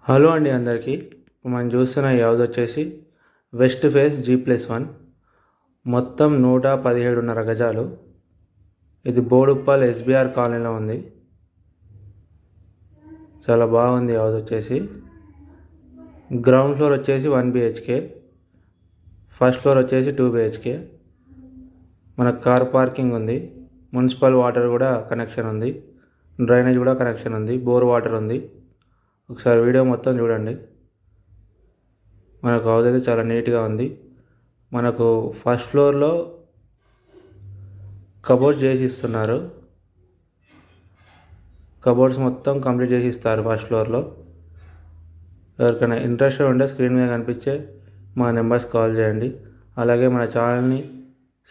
Hello అండి అందరికీ. మనం చూస్తున్న ఈ హౌస్ వచ్చేసి వెస్ట్ ఫేస్ G+1 మొత్తం 117.5 గజాలు. ఇది బోడుప్పల్ SBR కాలనీలో ఉంది. చాలా బాగుంది హౌస్ వచ్చేసి. గ్రౌండ్ ఫ్లోర్ వచ్చేసి 1 BHK, ఫస్ట్ ఫ్లోర్ వచ్చేసి 2 BHK. మనకు కార్ పార్కింగ్ ఉంది, మున్సిపల్ వాటర్ కూడా కనెక్షన్ ఉంది, డ్రైనేజ్ కూడా కనెక్షన్ ఉంది, బోర్ వాటర్ ఉంది. ఒకసారి వీడియో మొత్తం చూడండి. మనకు హౌస్ అయితే చాలా నీట్గా ఉంది. మనకు ఫస్ట్ ఫ్లోర్లో కబోర్డ్స్ చేసి ఇస్తున్నారు. కబోర్డ్స్ మొత్తం కంప్లీట్ చేసి ఇస్తారు ఫస్ట్ ఫ్లోర్లో. ఎవరికైనా ఇంట్రెస్ట్ ఉంటే స్క్రీన్ మీద కనిపించే మా నెంబర్స్ కాల్ చేయండి. అలాగే మన ఛానల్ని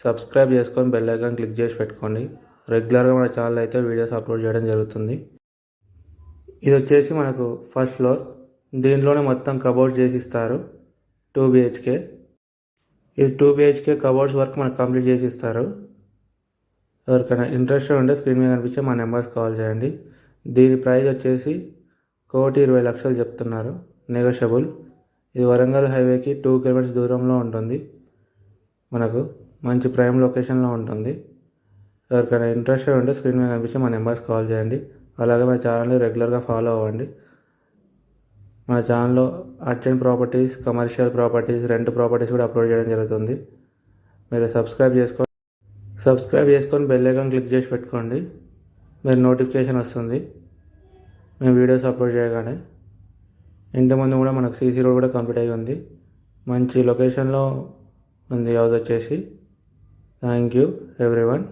సబ్స్క్రైబ్ చేసుకొని బెల్ ఐకాన్ క్లిక్ చేసి పెట్టుకోండి. రెగ్యులర్గా మన ఛానల్ అయితే వీడియోస్ అప్లోడ్ చేయడం జరుగుతుంది. ఇది వచ్చేసి మనకు ఫస్ట్ ఫ్లోర్. దీంట్లోనే మొత్తం కబోర్డ్స్ చేసి ఇస్తారు. 2 BHK. ఇది 2 BHK కబోర్డ్స్ వర్క్ మనకు కంప్లీట్ చేసి ఇస్తారు. ఎవరికైనా ఇంట్రెస్ట్ ఉంటే స్క్రీన్ మీద కనిపించే మా నెంబర్స్ కాల్ చేయండి. దీని ప్రైస్ వచ్చేసి 1,20,00,000 చెప్తున్నారు, నెగోషియబుల్. ఇది వరంగల్ హైవేకి 2 kilometers దూరంలో ఉంటుంది. మనకు మంచి ప్రైమ్ లొకేషన్లో ఉంటుంది. ఎవరికైనా ఇంట్రెస్ట్ ఉంటే స్క్రీన్ మీద కనిపించే మా నెంబర్స్ కాల్ చేయండి. అలాగే మన ఛానల్ని రెగ్యులర్గా ఫాలో అవ్వండి. మన ఛానల్లో urgent properties, commercial properties, rent properties కూడా అప్లోడ్ చేయడం జరుగుతుంది. మీరు సబ్స్క్రైబ్ చేసుకొని బెల్ ఐకాన్ క్లిక్ చేసి పెట్టుకోండి. మీరు నోటిఫికేషన్ వస్తుంది మేము వీడియోస్ అప్లోడ్ చేయగానే. ఇంటి ముందు కూడా మనకు CC రోడ్ కూడా కంప్లీట్ అయ్యి ఉంది. మంచి లొకేషన్లో ఉంది హౌస్ వచ్చేసి. Thank you everyone.